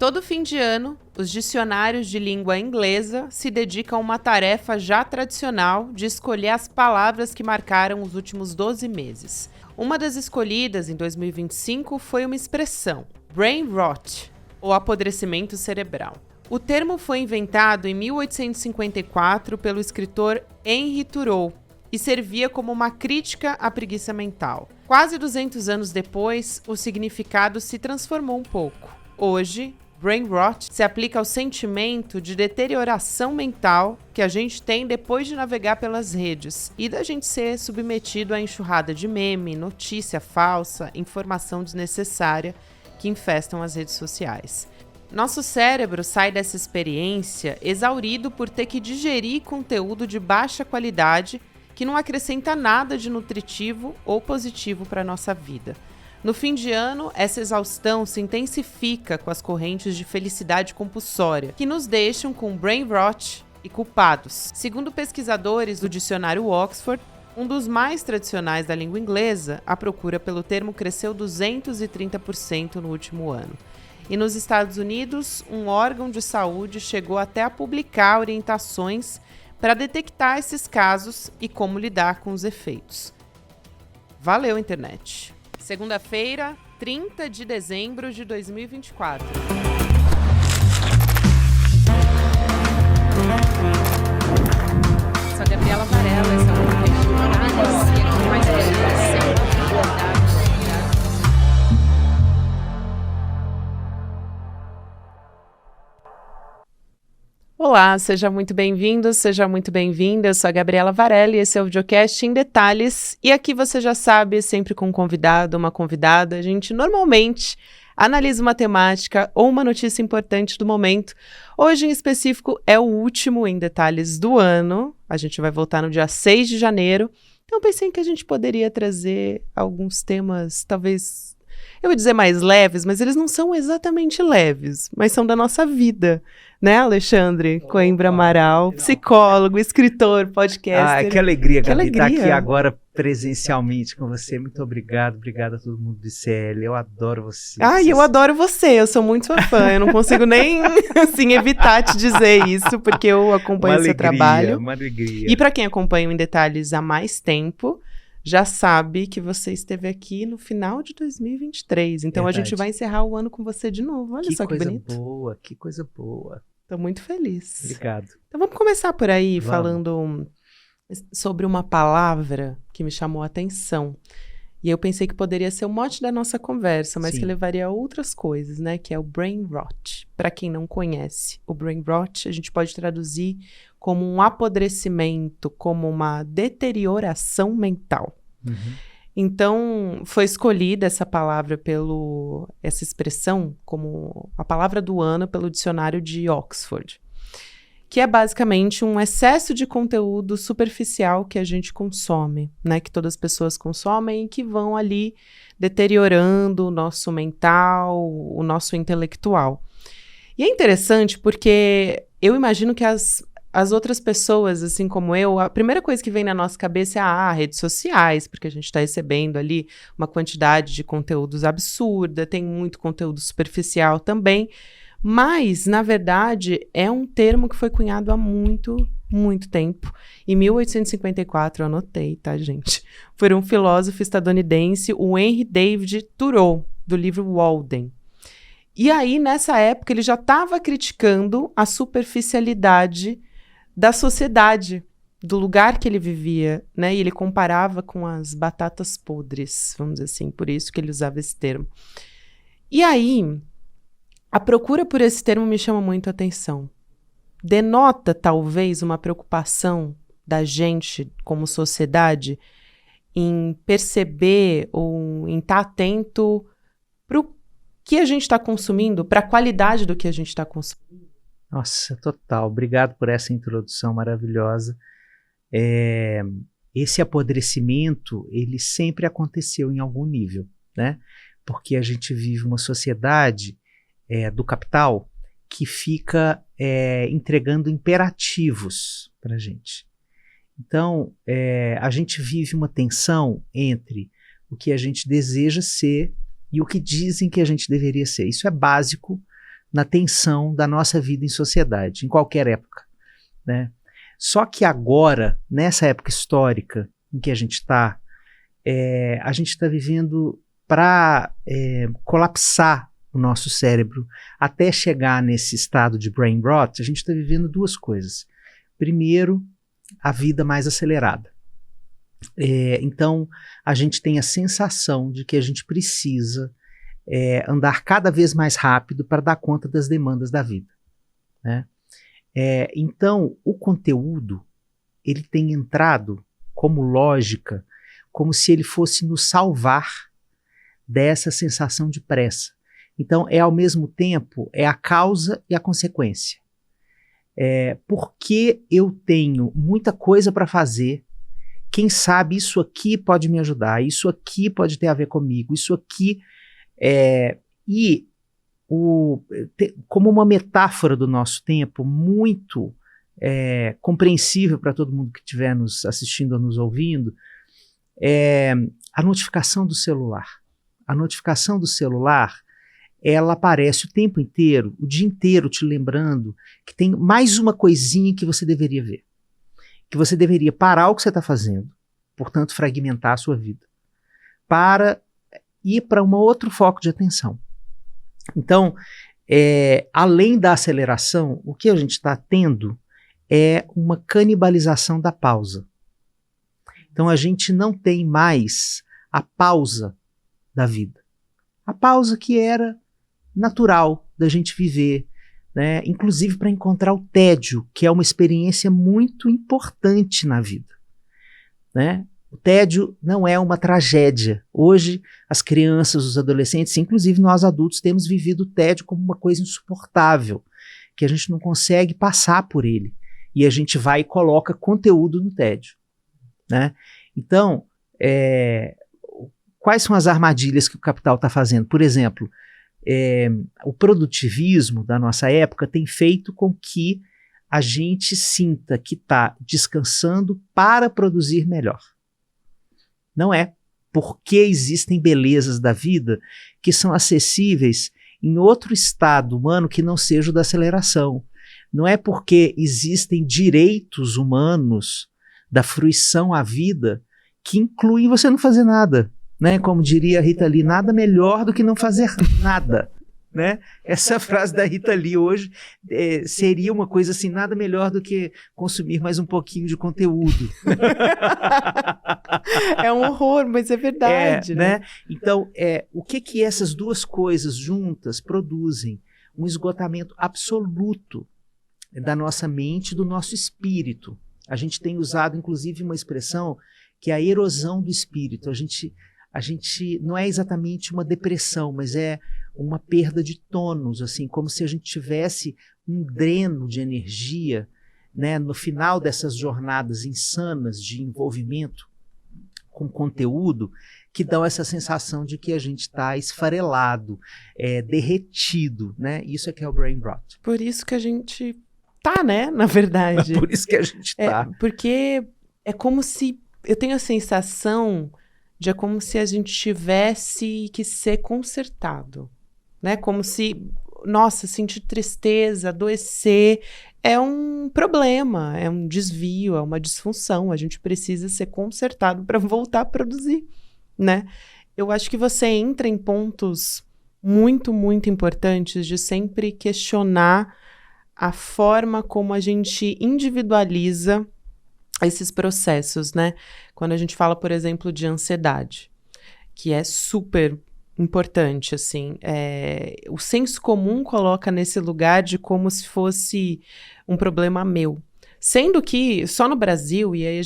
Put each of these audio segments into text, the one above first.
Todo fim de ano, os dicionários de língua inglesa se dedicam a uma tarefa já tradicional de escolher as palavras que marcaram os últimos 12 meses. Uma das escolhidas em 2025 foi uma expressão, brain rot, ou apodrecimento cerebral. O termo foi inventado em 1854 pelo escritor Henry Thoreau e servia como uma crítica à preguiça mental. Quase 200 anos depois, o significado se transformou um pouco. Hoje, brain rot se aplica ao sentimento de deterioração mental que a gente tem depois de navegar pelas redes e da gente ser submetido à enxurrada de meme, notícia falsa, informação desnecessária que infestam as redes sociais. Nosso cérebro sai dessa experiência exaurido por ter que digerir conteúdo de baixa qualidade que não acrescenta nada de nutritivo ou positivo para a nossa vida. No fim de ano, essa exaustão se intensifica com as correntes de felicidade compulsória, que nos deixam com brain rot e culpados. Segundo pesquisadores do dicionário Oxford, um dos mais tradicionais da língua inglesa, a procura pelo termo cresceu 230% no último ano. E nos Estados Unidos, um órgão de saúde chegou até a publicar orientações para detectar esses casos e como lidar com os efeitos. Valeu, internet! Segunda-feira, 30 de dezembro de 2024. Sou a Gabriela Varela, esse é o podcast de análise e aqui mais convidados. Olá, seja muito bem-vindo, seja muito bem-vinda. Eu sou a Gabriela Varela e esse é o Videocast em Detalhes. E aqui você já sabe, sempre com um convidado, uma convidada, a gente normalmente analisa uma temática ou uma notícia importante do momento. Hoje, em específico, é o último em Detalhes do ano. A gente vai voltar no dia 6 de janeiro. Então, pensei que a gente poderia trazer alguns temas, talvez, eu vou dizer mais leves, mas eles não são exatamente leves, mas são da nossa vida. Né, Alexandre Coimbra Amaral, psicólogo, escritor, podcaster. Que alegria, Gabi, estar aqui agora presencialmente com você. Muito obrigado a todo mundo do ICL, eu adoro você. Eu adoro você, eu sou muito sua fã, eu não consigo nem assim, evitar te dizer isso, porque eu acompanho seu trabalho. Uma alegria. E para quem acompanha o Em Detalhes há mais tempo, já sabe que você esteve aqui no final de 2023, então Verdade. A gente vai encerrar o ano com você de novo, olha só que bonito. Que coisa boa. Tô muito feliz. Obrigado. Então vamos começar por aí, falando sobre uma palavra que me chamou a atenção. E eu pensei que poderia ser o mote da nossa conversa, mas que levaria a outras coisas, né? Que é o brain rot. Para quem não conhece, o brain rot a gente pode traduzir como um apodrecimento, como uma deterioração mental. Uhum. Então, foi escolhida essa palavra essa expressão como a palavra do ano pelo dicionário de Oxford, que é basicamente um excesso de conteúdo superficial que a gente consome, né? Que todas as pessoas consomem e que vão ali deteriorando o nosso mental, o nosso intelectual. E é interessante porque eu imagino que as outras pessoas, assim como eu, a primeira coisa que vem na nossa cabeça é redes sociais, porque a gente está recebendo ali uma quantidade de conteúdos absurda, tem muito conteúdo superficial também, mas, na verdade, é um termo que foi cunhado há muito, muito tempo. Em 1854, eu anotei, tá, gente? Por um filósofo estadunidense, o Henry David Thoreau, do livro Walden. E aí, nessa época, ele já estava criticando a superficialidade da sociedade, do lugar que ele vivia, né? E ele comparava com as batatas podres, vamos dizer assim, por isso que ele usava esse termo. E aí, a procura por esse termo me chama muito a atenção. Denota, talvez, uma preocupação da gente, como sociedade, em perceber ou em estar atento para o que a gente está consumindo, para a qualidade do que a gente está consumindo. Nossa, total. Obrigado por essa introdução maravilhosa. Esse apodrecimento, ele sempre aconteceu em algum nível, né? Porque a gente vive uma sociedade do capital que fica entregando imperativos para a gente. Então, a gente vive uma tensão entre o que a gente deseja ser e o que dizem que a gente deveria ser. Isso é básico na tensão da nossa vida em sociedade, em qualquer época, né? Só que agora, nessa época histórica em que a gente está vivendo para colapsar o nosso cérebro até chegar nesse estado de brain rot. A gente está vivendo duas coisas. Primeiro, a vida mais acelerada. Então, a gente tem a sensação de que a gente precisa andar cada vez mais rápido para dar conta das demandas da vida, né? Então, o conteúdo ele tem entrado como lógica, como se ele fosse nos salvar dessa sensação de pressa. Então, ao mesmo tempo, a causa e a consequência. Porque eu tenho muita coisa para fazer, quem sabe isso aqui pode me ajudar, isso aqui pode ter a ver comigo, isso aqui... como uma metáfora do nosso tempo, muito compreensível para todo mundo que estiver nos assistindo ou nos ouvindo, a notificação do celular. A notificação do celular, ela aparece o tempo inteiro, o dia inteiro te lembrando que tem mais uma coisinha que você deveria ver. Que você deveria parar o que você está fazendo, portanto fragmentar a sua vida, para ir para um outro foco de atenção. Então, além da aceleração, o que a gente está tendo é uma canibalização da pausa. Então, a gente não tem mais a pausa da vida. A pausa que era natural da gente viver, né? Inclusive para encontrar o tédio, que é uma experiência muito importante na vida, né? O tédio não é uma tragédia. Hoje, as crianças, os adolescentes, inclusive nós adultos, temos vivido o tédio como uma coisa insuportável, que a gente não consegue passar por ele. E a gente vai e coloca conteúdo no tédio, né? Então, quais são as armadilhas que o capital está fazendo? Por exemplo, o produtivismo da nossa época tem feito com que a gente sinta que está descansando para produzir melhor. Não é, porque existem belezas da vida que são acessíveis em outro estado humano que não seja o da aceleração. Não é porque existem direitos humanos da fruição à vida que incluem você não fazer nada, né? Como diria a Rita Lee, nada melhor do que não fazer nada, né? Essa frase da Rita Lee hoje seria uma coisa assim, nada melhor do que consumir mais um pouquinho de conteúdo. É um horror, mas é verdade, né? Então, o que essas duas coisas juntas produzem? Um esgotamento absoluto da nossa mente, do nosso espírito. A gente tem usado, inclusive, uma expressão que é a erosão do espírito. A gente não é exatamente uma depressão, mas é uma perda de tônus, assim, como se a gente tivesse um dreno de energia, né, no final dessas jornadas insanas de envolvimento com conteúdo, que dão essa sensação de que a gente está esfarelado, derretido, né? Isso é que é o brain rot. Por isso que a gente tá, né, na verdade. Por isso que a gente tá. Porque é como se, eu tenho a sensação de como se a gente tivesse que ser consertado, né? Como se, nossa, sentir tristeza, adoecer é um problema, é um desvio, é uma disfunção. A gente precisa ser consertado para voltar a produzir, né? Eu acho que você entra em pontos muito, muito importantes de sempre questionar a forma como a gente individualiza esses processos, né? Quando a gente fala, por exemplo, de ansiedade, que é super importante, assim, o senso comum coloca nesse lugar de como se fosse um problema meu. Sendo que só no Brasil, e aí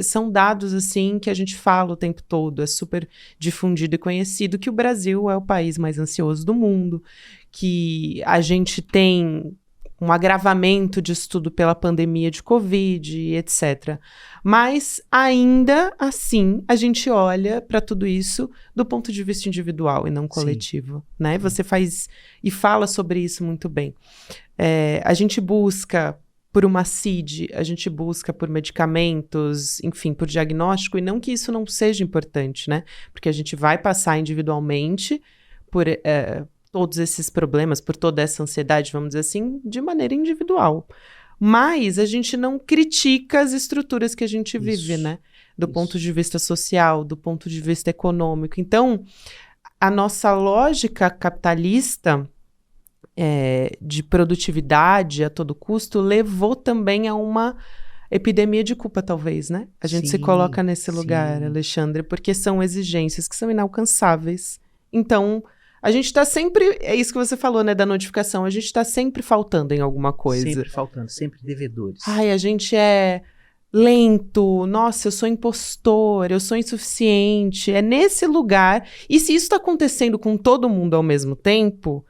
são dados assim que a gente fala o tempo todo, é super difundido e conhecido que o Brasil é o país mais ansioso do mundo, que a gente tem um agravamento disso tudo pela pandemia de Covid, etc. Mas, ainda assim, a gente olha para tudo isso do ponto de vista individual e não coletivo, né? Você faz e fala sobre isso muito bem. A gente busca por uma CID, a gente busca por medicamentos, enfim, por diagnóstico, e não que isso não seja importante, né? Porque a gente vai passar individualmente por todos esses problemas, por toda essa ansiedade, vamos dizer assim, de maneira individual. Mas a gente não critica as estruturas que a gente vive, né? Do ponto de vista social, do ponto de vista econômico. Então, a nossa lógica capitalista de produtividade a todo custo levou também a uma epidemia de culpa, talvez, né? A gente se coloca nesse lugar, Alexandre, porque são exigências que são inalcançáveis. Então, a gente está sempre... É isso que você falou, né, da notificação. A gente está sempre faltando em alguma coisa. Sempre faltando, sempre devedores. Ai, a gente é lento. Nossa, eu sou impostor, eu sou insuficiente. É nesse lugar. E se isso está acontecendo com todo mundo ao mesmo tempo,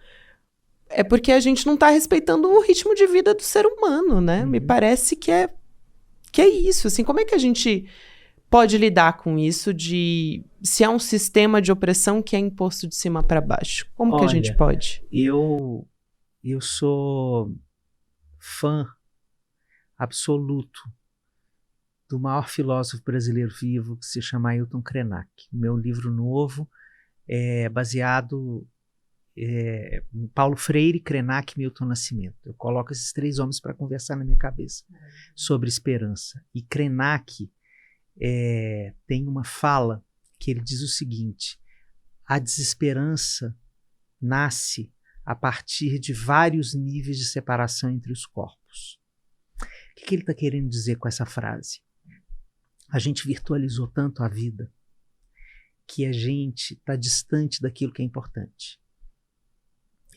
é porque a gente não está respeitando o ritmo de vida do ser humano, né? Me parece que é isso. Assim, como é que a gente pode lidar com isso se é um sistema de opressão que é imposto de cima para baixo? Como que a gente pode? Eu sou fã absoluto do maior filósofo brasileiro vivo, que se chama Ailton Krenak. Meu livro novo é baseado em Paulo Freire, Krenak e Milton Nascimento. Eu coloco esses 3 homens para conversar na minha cabeça sobre esperança. E Krenak tem uma fala que ele diz o seguinte: a desesperança nasce a partir de vários níveis de separação entre os corpos. O que ele está querendo dizer com essa frase? A gente virtualizou tanto a vida que a gente está distante daquilo que é importante.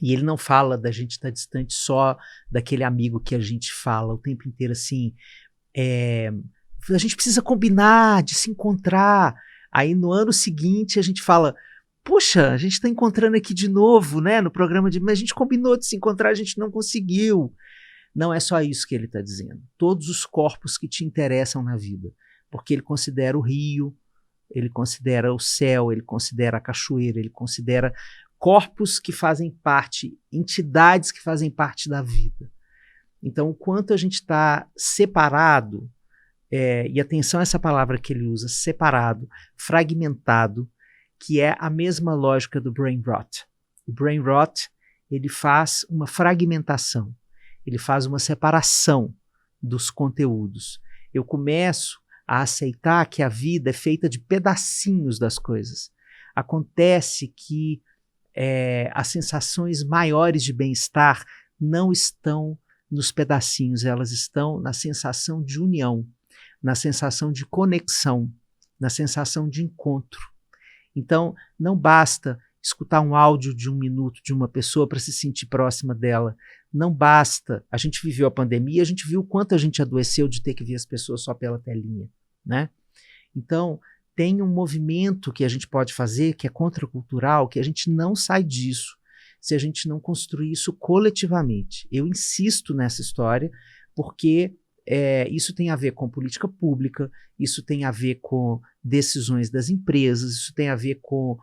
E ele não fala da gente estar distante só daquele amigo que a gente fala o tempo inteiro assim, a gente precisa combinar de se encontrar. Aí no ano seguinte a gente fala, puxa, a gente está encontrando aqui de novo, né, no programa mas a gente combinou de se encontrar, a gente não conseguiu. Não é só isso que ele está dizendo. Todos os corpos que te interessam na vida. Porque ele considera o rio, ele considera o céu, ele considera a cachoeira, ele considera corpos que fazem parte, entidades que fazem parte da vida. Então, o quanto a gente está separado, e atenção a essa palavra que ele usa, separado, fragmentado, que é a mesma lógica do brain rot. O brain rot, ele faz uma fragmentação, ele faz uma separação dos conteúdos. Eu começo a aceitar que a vida é feita de pedacinhos das coisas. Acontece que as sensações maiores de bem-estar não estão nos pedacinhos, elas estão na sensação de união, na sensação de conexão, na sensação de encontro. Então, não basta escutar um áudio de 1 minuto de uma pessoa para se sentir próxima dela. Não basta. A gente viveu a pandemia, a gente viu o quanto a gente adoeceu de ter que ver as pessoas só pela telinha, né? Então, tem um movimento que a gente pode fazer, que é contracultural, que a gente não sai disso se a gente não construir isso coletivamente. Eu insisto nessa história porque isso tem a ver com política pública, isso tem a ver com decisões das empresas, isso tem a ver com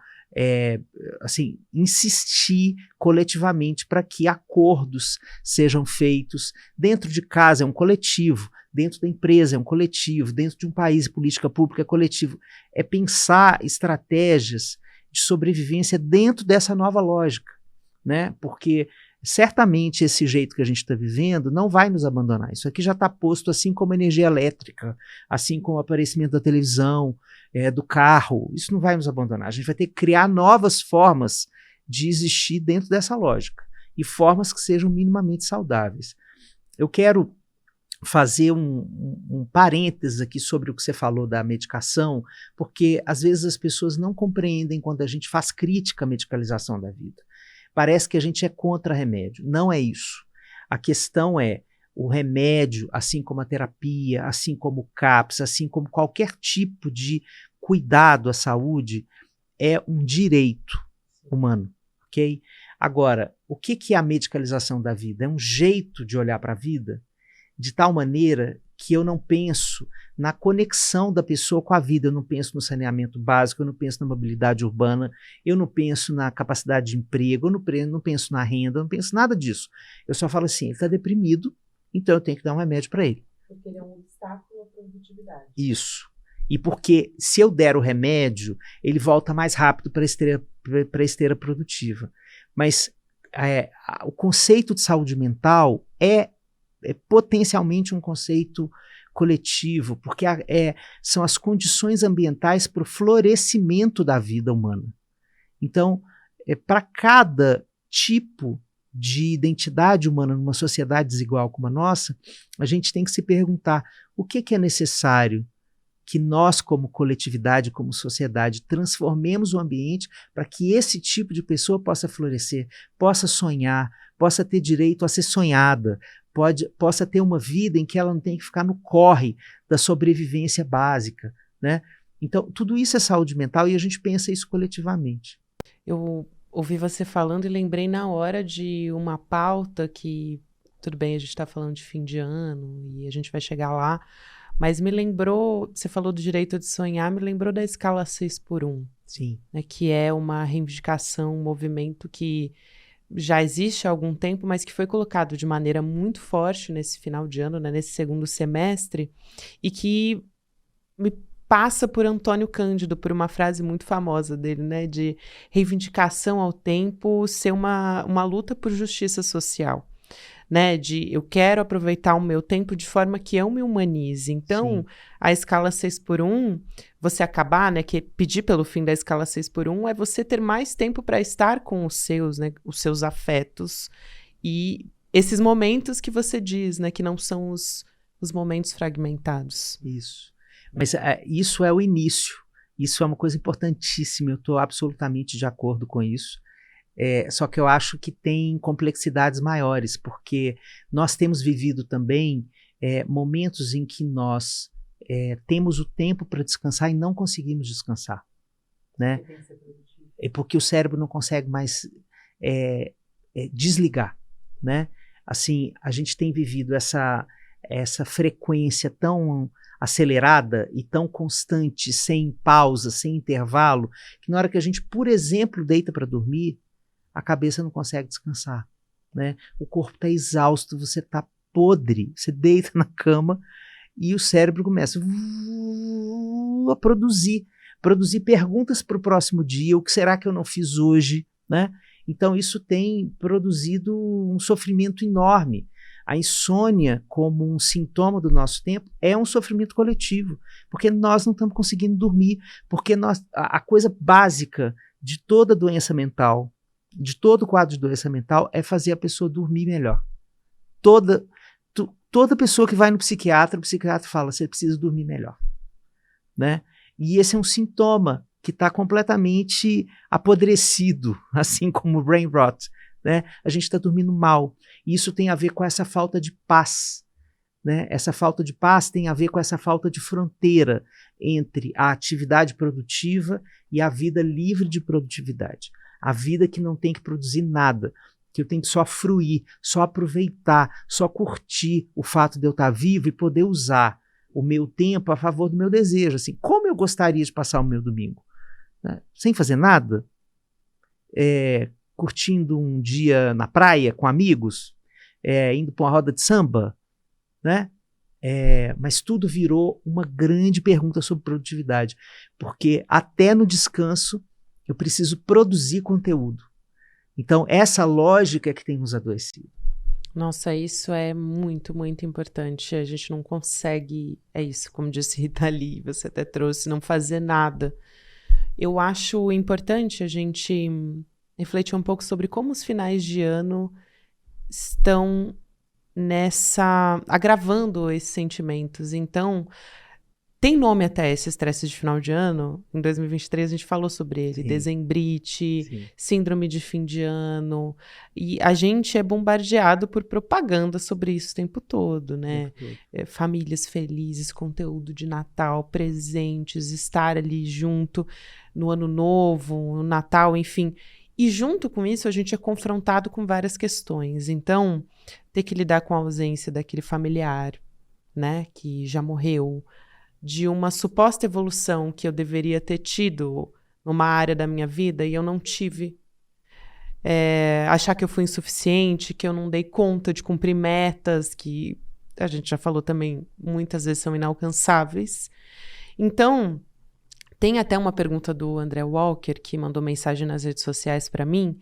insistir coletivamente para que acordos sejam feitos. Dentro de casa é um coletivo, dentro da empresa é um coletivo, dentro de um país, política pública é coletivo. É pensar estratégias de sobrevivência dentro dessa nova lógica, né? Porque certamente esse jeito que a gente está vivendo não vai nos abandonar. Isso aqui já está posto, assim como a energia elétrica, assim como o aparecimento da televisão, do carro. Isso não vai nos abandonar. A gente vai ter que criar novas formas de existir dentro dessa lógica e formas que sejam minimamente saudáveis. Eu quero fazer um parênteses aqui sobre o que você falou da medicação, porque às vezes as pessoas não compreendem quando a gente faz crítica à medicalização da vida. Parece que a gente é contra remédio. Não é isso. A questão é o remédio, assim como a terapia, assim como o CAPS, assim como qualquer tipo de cuidado à saúde, é um direito humano, ok? Agora, o que é a medicalização da vida? É um jeito de olhar para a vida de tal maneira que eu não penso na conexão da pessoa com a vida, eu não penso no saneamento básico, eu não penso na mobilidade urbana, eu não penso na capacidade de emprego, eu não penso na renda, eu não penso nada disso. Eu só falo assim, ele está deprimido, então eu tenho que dar um remédio para ele. Porque ele é um obstáculo à produtividade. Isso. E porque se eu der o remédio, ele volta mais rápido para a esteira produtiva. Mas o conceito de saúde mental é potencialmente um conceito coletivo, porque são as condições ambientais para o florescimento da vida humana. Então, para cada tipo de identidade humana numa sociedade desigual como a nossa, a gente tem que se perguntar o que é necessário que nós, como coletividade, como sociedade, transformemos o ambiente para que esse tipo de pessoa possa florescer, possa sonhar, possa ter direito a ser sonhada, possa ter uma vida em que ela não tem que ficar no corre da sobrevivência básica, né? Então, tudo isso é saúde mental e a gente pensa isso coletivamente. Eu ouvi você falando e lembrei na hora de uma pauta que, tudo bem, a gente está falando de fim de ano e a gente vai chegar lá, mas me lembrou, você falou do direito de sonhar, me lembrou da escala 6x1. Sim. Né, que é uma reivindicação, um movimento que já existe há algum tempo, mas que foi colocado de maneira muito forte nesse final de ano, né, nesse segundo semestre, e que me passa por Antônio Cândido, por uma frase muito famosa dele, né, de reivindicação ao tempo ser uma luta por justiça social. Né, de eu quero aproveitar o meu tempo de forma que eu me humanize. Então, a escala 6x1, você acabar, né, que pedir pelo fim da escala 6x1 é você ter mais tempo para estar com os seus, né, os seus afetos e esses momentos que você diz, né, que não são os momentos fragmentados. Isso. Mas isso é o início. Isso é uma coisa importantíssima. Eu estou absolutamente de acordo com isso. Só que eu acho que tem complexidades maiores, porque nós temos vivido também momentos em que nós temos o tempo para descansar e não conseguimos descansar, né? É porque o cérebro não consegue mais desligar, né? Assim, a gente tem vivido essa frequência tão acelerada e tão constante, sem pausa, sem intervalo, que na hora que a gente, por exemplo, deita para dormir, a cabeça não consegue descansar, né? O corpo está exausto, você está podre, você deita na cama e o cérebro começa a produzir perguntas para o próximo dia, o que será que eu não fiz hoje, né? Então isso tem produzido um sofrimento enorme. A insônia, como um sintoma do nosso tempo, é um sofrimento coletivo, porque nós não estamos conseguindo dormir, porque a coisa básica de toda doença mental, de todo quadro de doença mental, é fazer a pessoa dormir melhor. Toda pessoa que vai no psiquiatra, o psiquiatra fala, você precisa dormir melhor, né? E esse é um sintoma que está completamente apodrecido, assim como o brain rot, né? A gente está dormindo mal. E isso tem a ver com essa falta de paz, né? Essa falta de paz tem a ver com essa falta de fronteira entre a atividade produtiva e a vida livre de produtividade. A vida que não tem que produzir nada, que eu tenho que só fruir, só aproveitar, só curtir o fato de eu estar vivo e poder usar o meu tempo a favor do meu desejo. Assim, como eu gostaria de passar o meu domingo? Né? Sem fazer nada? Curtindo um dia na praia com amigos? Indo para uma roda de samba? Né? Mas tudo virou uma grande pergunta sobre produtividade, porque até no descanso eu preciso produzir conteúdo. Então, essa lógica é que tem nos adoecido. Nossa, isso é muito, muito importante. A gente não consegue, é isso, como disse Rita Lee, você até trouxe, não fazer nada. Eu acho importante a gente refletir um pouco sobre como os finais de ano estão agravando esses sentimentos. Então, tem nome até esse estresse de final de ano. Em 2023 a gente falou sobre ele. Sim. Dezembrite, sim. Síndrome de fim de ano. E a gente é bombardeado por propaganda sobre isso o tempo todo, né? Famílias felizes, conteúdo de Natal, presentes, estar ali junto no Ano Novo, no Natal, enfim. E junto com isso a gente é confrontado com várias questões. Então, ter que lidar com a ausência daquele familiar, né? Que já morreu, de uma suposta evolução que eu deveria ter tido numa área da minha vida e eu não tive. Achar que eu fui insuficiente, que eu não dei conta de cumprir metas que a gente já falou também, muitas vezes são inalcançáveis. Então, tem até uma pergunta do André Walker, que mandou mensagem nas redes sociais para mim,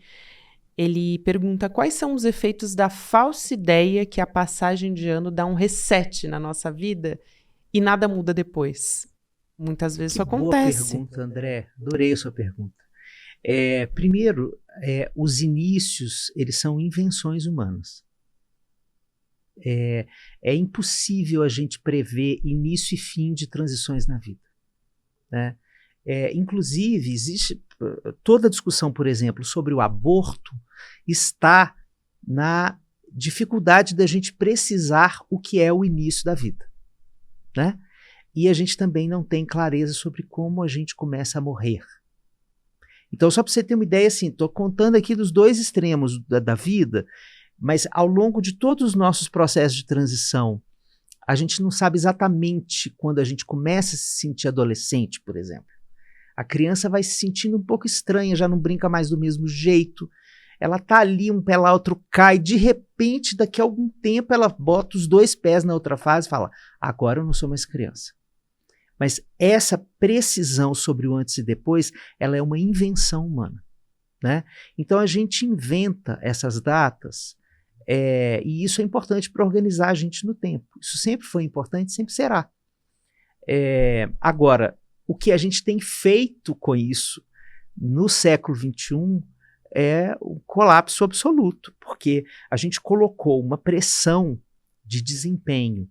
Ele pergunta quais são os efeitos da falsa ideia que a passagem de ano dá um reset na nossa vida e nada muda depois. Muitas vezes isso Boa acontece. pergunta, André. Adorei a sua pergunta. Primeiro, os inícios, eles são invenções humanas. É impossível a gente prever início e fim de transições na vida, né? Inclusive, existe toda a discussão, por exemplo, sobre o aborto está na dificuldade da gente precisar o que é o início da vida, né? E a gente também não tem clareza sobre como a gente começa a morrer. Então, só para você ter uma ideia, assim, estou contando aqui dos dois extremos da vida, mas ao longo de todos os nossos processos de transição, a gente não sabe exatamente quando a gente começa a se sentir adolescente, por exemplo. A criança vai se sentindo um pouco estranha, já não brinca mais do mesmo jeito. Ela tá ali, um pé lá, outro cai. De repente, daqui a algum tempo, ela bota os dois pés na outra fase e fala: agora eu não sou mais criança. Mas essa precisão sobre o antes e depois, ela é uma invenção humana, né? Então a gente inventa essas datas, e isso é importante para organizar a gente no tempo. Isso sempre foi importante, sempre será. Agora, o que a gente tem feito com isso no século XXI é o colapso absoluto, porque a gente colocou uma pressão de desempenho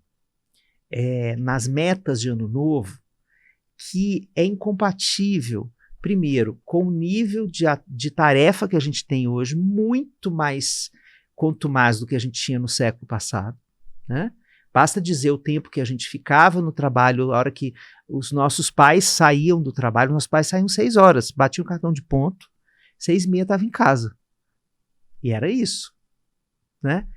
nas metas de ano novo que é incompatível, primeiro, com o nível de tarefa que a gente tem hoje, muito mais contumaz do que a gente tinha no século passado, né? Basta dizer o tempo que a gente ficava no trabalho, a hora que os nossos pais saíam do trabalho. Nossos pais saíam 6 horas, batiam o cartão de ponto, 6h30 estava em casa. E era isso, né?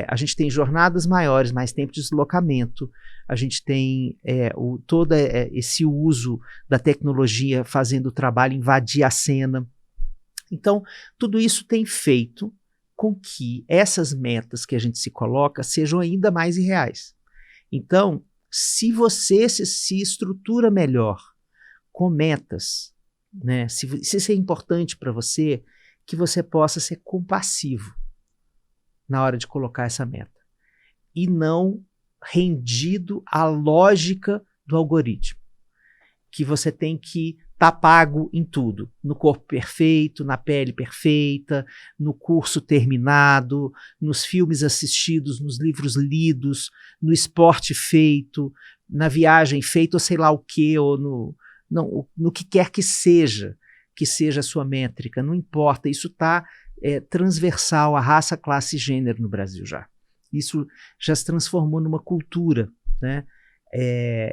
A gente tem jornadas maiores, mais tempo de deslocamento, a gente tem todo esse uso da tecnologia fazendo o trabalho invadir a cena. Então, tudo isso tem feito com que essas metas que a gente se coloca sejam ainda mais irreais. Então, se você se estrutura melhor com metas, né, se isso é importante para você, que você possa ser compassivo na hora de colocar essa meta e não rendido à lógica do algoritmo, que você tem que estar pago em tudo, no corpo perfeito, na pele perfeita, no curso terminado, nos filmes assistidos, nos livros lidos, no esporte feito, na viagem feita, ou sei lá o que, ou no que quer que seja a sua métrica, não importa, isso está transversal à raça, classe e gênero no Brasil já. Isso já se transformou numa cultura, né?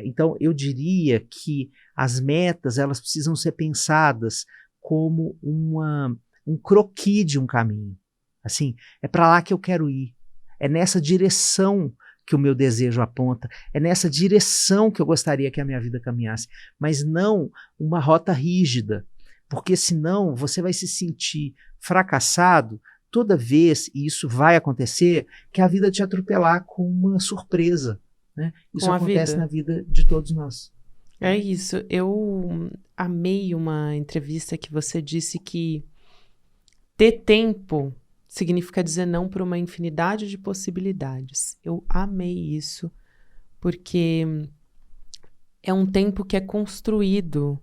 Então, eu diria que as metas elas precisam ser pensadas como um croquis de um caminho. Assim, é para lá que eu quero ir. É nessa direção que o meu desejo aponta. É nessa direção que eu gostaria que a minha vida caminhasse. Mas não uma rota rígida. Porque senão você vai se sentir fracassado toda vez, e isso vai acontecer, que a vida te atropelar com uma surpresa. Né? Isso acontece na vida de todos nós. É isso. Eu amei uma entrevista que você disse que ter tempo significa dizer não para uma infinidade de possibilidades. Eu amei isso, porque é um tempo que é construído,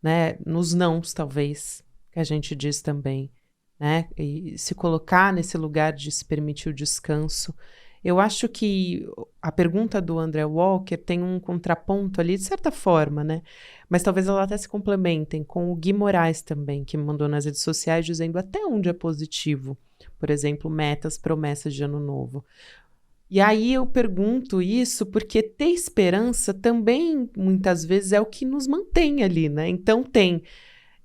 né, nos nãos, talvez, que a gente diz também, né? E se colocar nesse lugar de se permitir o descanso. Eu acho que a pergunta do André Walker tem um contraponto ali, de certa forma, né? Mas talvez elas até se complementem com o Gui Moraes também, que me mandou nas redes sociais dizendo até onde é positivo. Por exemplo, metas, promessas de ano novo. E aí eu pergunto isso porque ter esperança também, muitas vezes, é o que nos mantém ali, né? Então tem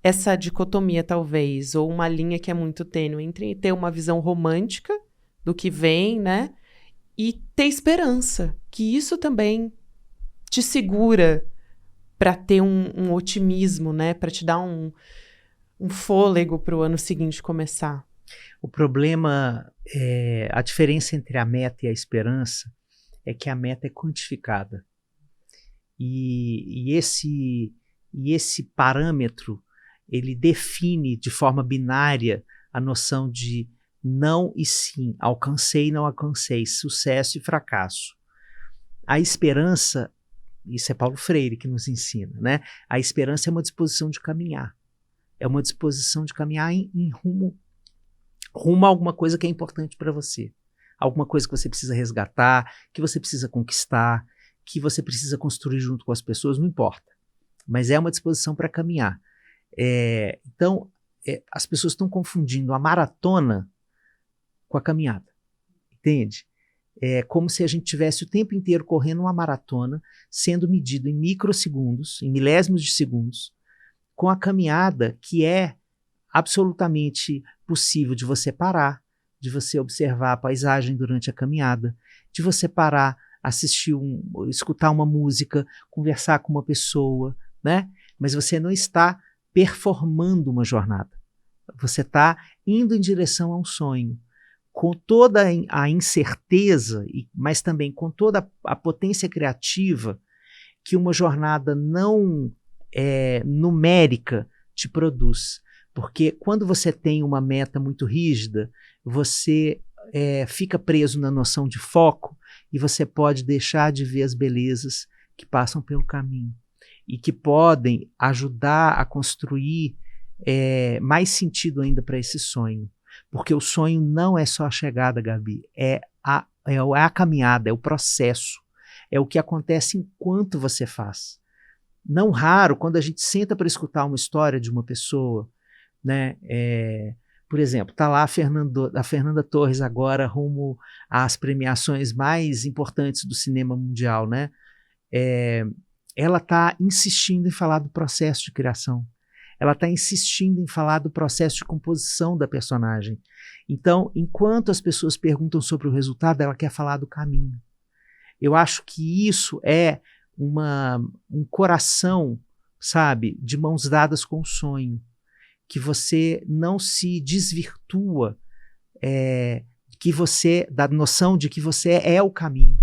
essa dicotomia, talvez, ou uma linha que é muito tênue entre ter uma visão romântica do que vem, né? E ter esperança, que isso também te segura para ter um otimismo, né? Para te dar um fôlego para o ano seguinte começar. O problema, a diferença entre a meta e a esperança é que a meta é quantificada. E esse parâmetro, ele define de forma binária a noção de não e sim, alcancei e não alcancei, sucesso e fracasso. A esperança, isso é Paulo Freire que nos ensina, né? A esperança é uma disposição de caminhar. É uma disposição de caminhar em rumo a alguma coisa que é importante para você. Alguma coisa que você precisa resgatar, que você precisa conquistar, que você precisa construir junto com as pessoas, não importa. Mas é uma disposição para caminhar. Então, as pessoas estão confundindo a maratona com a caminhada. Entende? É como se a gente tivesse o tempo inteiro correndo uma maratona, sendo medido em microsegundos, em milésimos de segundos, com a caminhada que é absolutamente possível de você parar, de você observar a paisagem durante a caminhada, de você parar, escutar uma música, conversar com uma pessoa, né? Mas você não está performando uma jornada. Você está indo em direção a um sonho, com toda a incerteza, mas também com toda a potência criativa que uma jornada não numérica te produz. Porque quando você tem uma meta muito rígida, você fica preso na noção de foco e você pode deixar de ver as belezas que passam pelo caminho e que podem ajudar a construir mais sentido ainda para esse sonho. Porque o sonho não é só a chegada, Gabi, é a caminhada, é o processo, é o que acontece enquanto você faz. Não raro, quando a gente senta para escutar uma história de uma pessoa, né, por exemplo, está lá a Fernanda Torres agora rumo às premiações mais importantes do cinema mundial, né? Ela está insistindo em falar do processo de criação. Ela está insistindo em falar do processo de composição da personagem. Então, enquanto as pessoas perguntam sobre o resultado, ela quer falar do caminho. Eu acho que isso é um coração, sabe, de mãos dadas com o sonho, que você não se desvirtua, da noção de que você é o caminho.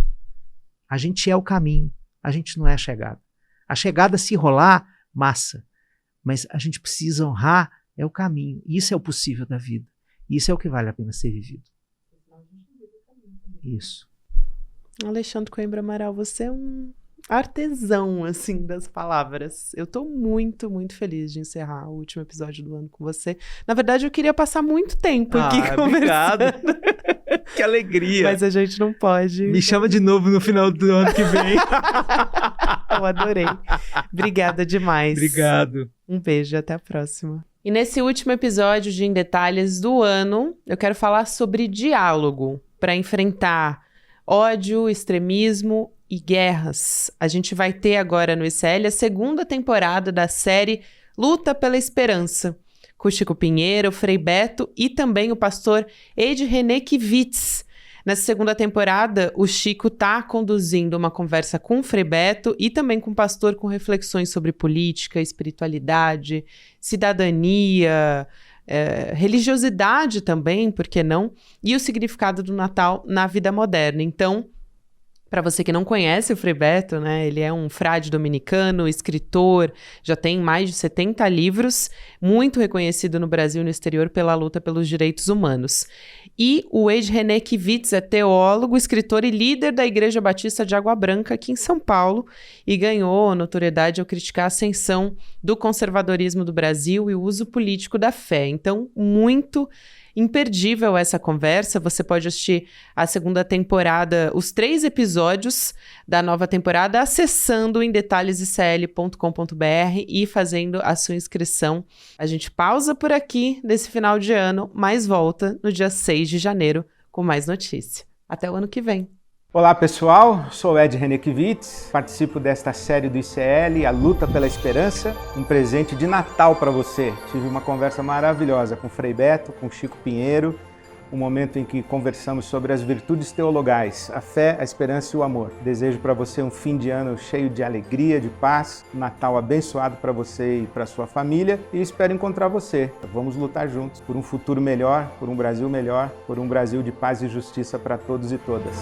A gente é o caminho, a gente não é a chegada. A chegada, se rolar, massa. Mas a gente precisa honrar o caminho. Isso é o possível da vida. Isso é o que vale a pena ser vivido. Isso. Alexandre Coimbra Amaral, você é um artesão, assim, das palavras. Eu tô muito, muito feliz de encerrar o último episódio do ano com você. Na verdade, eu queria passar muito tempo aqui conversando. Obrigado. Que alegria. Mas a gente não pode. Me chama de novo no final do ano que vem. Eu adorei. Obrigada demais. Obrigado. Um beijo, até a próxima. E nesse último episódio de Em Detalhes do ano, eu quero falar sobre diálogo para enfrentar ódio, extremismo e guerras. A gente vai ter agora no ICL a segunda temporada da série Luta pela Esperança, com o Chico Pinheiro, o Frei Beto e também o pastor Ed René Kivitz. Nessa segunda temporada, o Chico está conduzindo uma conversa com o Frei Beto e também com o pastor com reflexões sobre política, espiritualidade, cidadania, religiosidade também, por que não? E o significado do Natal na vida moderna. Então, para você que não conhece o Frei Beto, né, ele é um frade dominicano, escritor, já tem mais de 70 livros, muito reconhecido no Brasil e no exterior pela luta pelos direitos humanos. E o Ed René Kivitz é teólogo, escritor e líder da Igreja Batista de Água Branca aqui em São Paulo e ganhou notoriedade ao criticar a ascensão do conservadorismo do Brasil e o uso político da fé. Então, muito imperdível essa conversa. Você pode assistir a segunda temporada, os 3 episódios da nova temporada, acessando em detalhesicl.com.br e fazendo a sua inscrição. A gente pausa por aqui nesse final de ano, mas volta no dia 6 de janeiro com mais notícia. Até o ano que vem. Olá pessoal, sou Ed René Kivitz, participo desta série do ICL, A Luta pela Esperança, um presente de Natal para você. Tive uma conversa maravilhosa com o Frei Beto, com o Chico Pinheiro, um momento em que conversamos sobre as virtudes teologais, a fé, a esperança e o amor. Desejo para você um fim de ano cheio de alegria, de paz, um Natal abençoado para você e para sua família e espero encontrar você. Vamos lutar juntos por um futuro melhor, por um Brasil melhor, por um Brasil de paz e justiça para todos e todas.